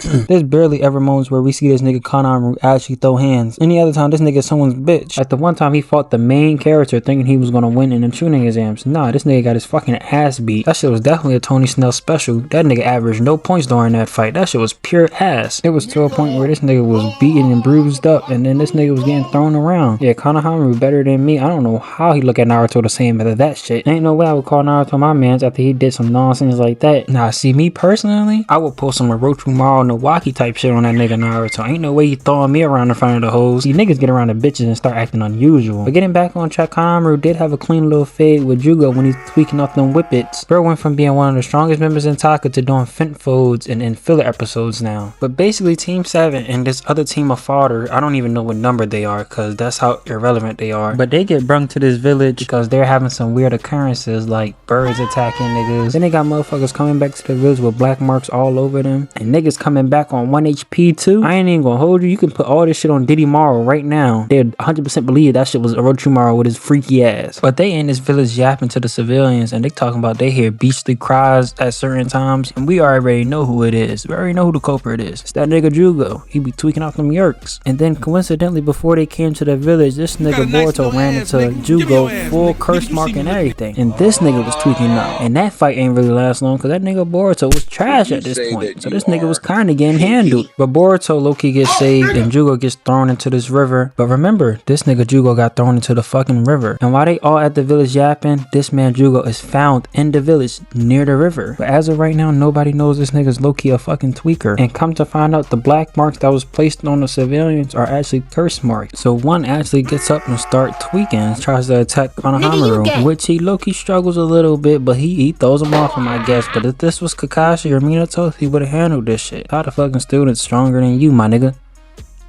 There's barely ever moments where we see this nigga Konohamaru actually throw hands. Any other time, this nigga is someone's bitch. Like the one time he fought the main character thinking he was gonna win in the tuning exams. Nah, this nigga got his fucking ass beat. That shit was definitely a Tony Snell special. That nigga averaged no points during that fight. That shit was pure ass. It was to a point where this nigga was beaten and bruised up, and then this nigga was getting thrown around. Yeah, Konohamaru better than me. I don't know how he look at Naruto the same after that shit. Ain't no way I would call Naruto my mans after he did some nonsense like that. Nah, see me personally, I would pull some Orochimaru Nawaki type shit on that nigga Naruto. Ain't no way you throwing me around in front of the hoes. You niggas get around the bitches and start acting unusual. But getting back on track, Konohamaru did have a clean little fade with Jugo when he's tweaking off them whippets. Bro went from being one of the strongest members in Taka to doing fint folds and in filler episodes now. But basically Team 7 and this other team of fodder, I don't even know what number they are because that's how irrelevant they are. But they get brung to this village because they're having some weird occurrences like birds attacking niggas. Then they got motherfuckers coming back to the village with black marks all over them. And niggas coming back on 1 HP too. I ain't even gonna hold you. You can put all this shit on Diddy Morrow right now. They'd 100% believe that shit was Orochimaru with his freaky ass. But they in this village yapping to the civilians and they talking about they hear beastly cries at certain times. And we already know who it is. We already know who the culprit is. It's that nigga Jugo. He be tweaking off them yerks. And then coincidentally before they came to the village, this nigga Boruto ran into Jugo full curse mark and everything. And this nigga was tweaking out. And that fight ain't really last long because that nigga Boruto was trash at this point. So this nigga was kinda getting handled. But Boruto low-key gets saved and Jugo gets thrown into this river. But remember, this nigga Jugo got thrown into the fucking river. And while they all at the village yapping, this man Jugo is found in the village near the river. But as of right now, nobody knows this nigga's low-key a fucking tweaker. And come to find out, the black marks that was placed on the civilians are actually curse marks. So one actually gets up and start tweaking, tries to attack Konohamaru, which he low-key struggles a little bit, but he throws him off him, I guess. But if this was Kakashi or Minato, he would have handled this shit. How the fucking student's stronger than you, my nigga?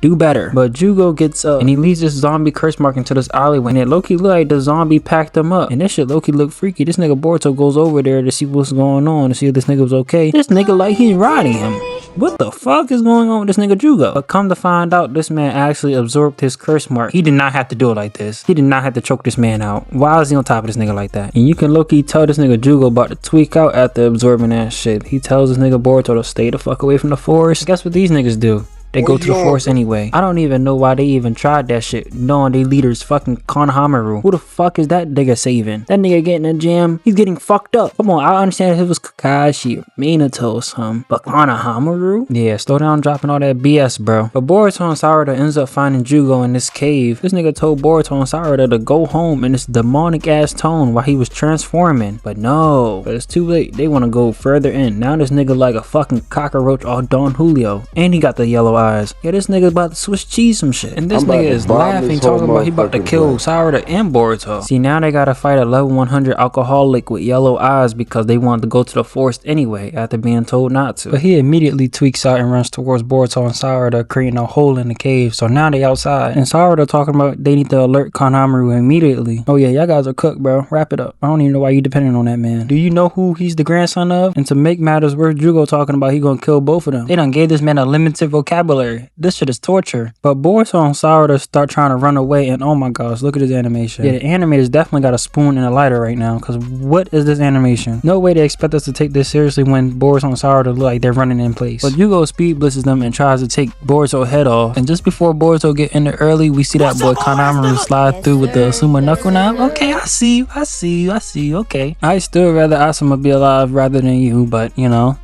Do better. But Jugo gets up and he leads this zombie curse mark into this alleyway and it low-key look like the zombie packed him up. And this shit low-key look freaky. This nigga Boruto goes over there to see what's going on, to see if this nigga was okay. This nigga like he's riding him. What the fuck is going on with this nigga Jugo? But come to find out, this man actually absorbed his curse mark. He did not have to do it like this. He did not have to choke this man out. Why is he on top of this nigga like that? And you can low-key tell this nigga Jugo about to tweak out after absorbing that shit. He tells this nigga Boruto to stay the fuck away from the forest. Guess what these niggas do? They go to the forest anyway. I don't even know why they even tried that shit, knowing they leader's fucking Konohamaru. Who the fuck is that nigga saving? That nigga getting a jam, he's getting fucked up. Come on, I understand if it was Kakashi or Minato or something, but Konohamaru? Yeah, slow down dropping all that BS, bro. But Boruto and Sarada ends up finding Jugo in this cave. This nigga told Boruto and Sarada to go home in this demonic ass tone while he was transforming. But no, but it's too late. They want to go further in. Now this nigga like a fucking cockroach all Don Julio. And he got the yellow eyes. Yeah, this nigga about to Swiss cheese some shit. And this nigga is laughing, talking about he about to kill Sarada and Boruto. See, now they gotta fight a level 100 alcoholic with yellow eyes because they wanted to go to the forest anyway after being told not to. But he immediately tweaks out and runs towards Boruto and Sarada, creating a hole in the cave. So now they outside. And Sarada talking about they need to alert Konohamaru immediately. Oh yeah, y'all guys are cooked, bro. Wrap it up. I don't even know why you depending on that man. Do you know who he's the grandson of? And to make matters worse, Jugo talking about he gonna kill both of them. They done gave this man a limited vocabulary. This shit is torture. But Boruto and Sarada start trying to run away and oh my gosh, look at this animation. Yeah, the animator's definitely got a spoon and a lighter right now because what is this animation? No way they expect us to take this seriously when Boruto and Sarada look like they're running in place. But Jugo speed blitzes them and tries to take Boruto's head off. And just before Boruto get in there early, we see that boy Konohamaru slide through with the Asuma knuckle now. Okay, I see you, okay. I still rather Asuma be alive rather than you, but you know.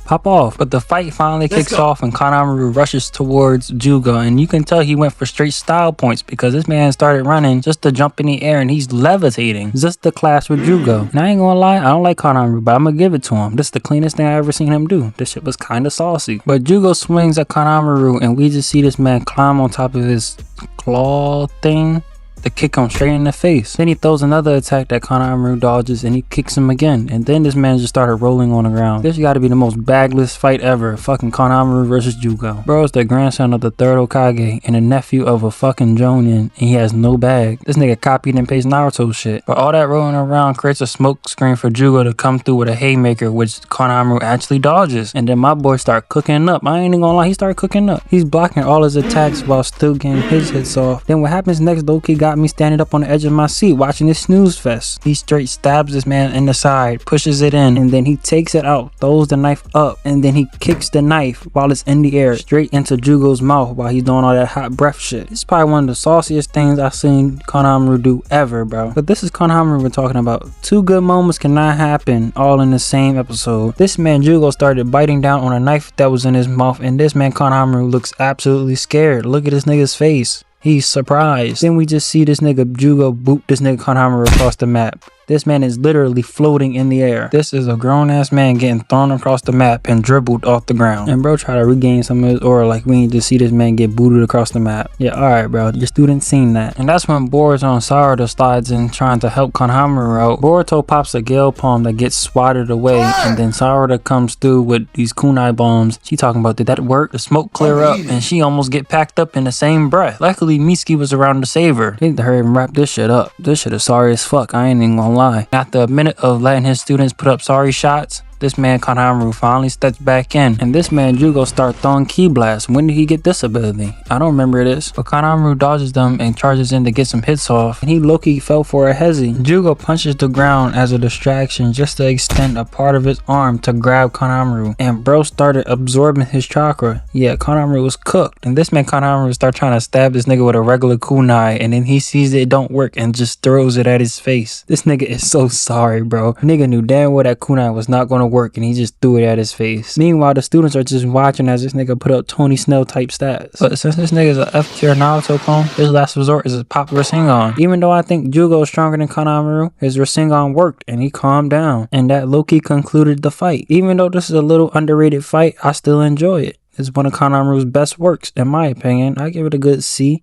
Pop off. But the fight finally kicks off and Konohamaru rushes towards Jugo and you can tell he went for straight style points because this man started running just to jump in the air and he's levitating just to clash with Jugo. And I ain't gonna lie, I don't like Konohamaru, but I'm gonna give it to him. This is the cleanest thing I ever seen him do. This shit was kinda saucy. But Jugo swings at Konohamaru and we just see this man climb on top of his claw thing to kick him straight in the face. Then he throws another attack that Konohamaru dodges and he kicks him again. And then this man just started rolling on the ground. This gotta be the most bagless fight ever. Fucking Konohamaru versus Jugo. Bro is the grandson of the third Hokage and a nephew of a fucking Jonin and he has no bag. This nigga copied and pasted Naruto shit. But all that rolling around creates a smoke screen for Jugo to come through with a haymaker which Konohamaru actually dodges. And then my boy start cooking up. I ain't even gonna lie, he started cooking up. He's blocking all his attacks while still getting his hits off. Then what happens next, Loki got got me standing up on the edge of my seat watching this snooze fest. He straight stabs this man in the side, pushes it in, and then he takes it out, throws the knife up, and then he kicks the knife while it's in the air straight into Jugo's mouth while he's doing all that hot breath shit. This is probably one of the sauciest things I've seen Konohamaru do ever, bro. But this is Konohamaru we're talking about. Two good moments cannot happen all in the same episode. This man Jugo started biting down on a knife that was in his mouth, and this man Konohamaru looks absolutely scared. Look at this nigga's face. He's surprised. Then we just see this nigga Jugo boot this nigga Konohamaru across the map. This man is literally floating in the air. This is a grown-ass man getting thrown across the map and dribbled off the ground. And bro try to regain some of his aura like we need to see this man get booted across the map. Yeah, alright bro, your student seen that. And that's when Boruto and Sarada slides in trying to help Konohamaru out. Boruto pops a gale palm that gets swatted away, and then Sarada comes through with these kunai bombs. She talking about, did that work? The smoke clear up, and she almost get packed up in the same breath. Luckily Mitsuki was around to save her. They need to hurry and wrap this shit up. This shit is sorry as fuck, I ain't even gonna lie. After a minute of letting his students put up sorry shots, this man Konohamaru finally steps back in, and this man Jugo start throwing ki blasts. When did he get this ability? I don't remember this, but Konohamaru dodges them and charges in to get some hits off, and he low-key fell for a hezzy. Jugo punches the ground as a distraction just to extend a part of his arm to grab Konohamaru, and bro started absorbing his chakra. Yeah, Konohamaru was cooked, and this man Konohamaru start trying to stab this nigga with a regular kunai, and then he sees it don't work and just throws it at his face. This nigga is so sorry, bro. Nigga knew damn well that kunai was not gonna work, and he just threw it at his face. Meanwhile, the students are just watching as this nigga put up Tony Snell type stats. But since this nigga is a F tier Naruto clone, his last resort is a pop Rasengan. Even though I think Jugo is stronger than Konohamaru, his Rasengan worked and he calmed down, and that low-key concluded the fight. Even though this is a little underrated fight, I still enjoy it. It's one of Konohamaru's best works, in my opinion. I give it a good C.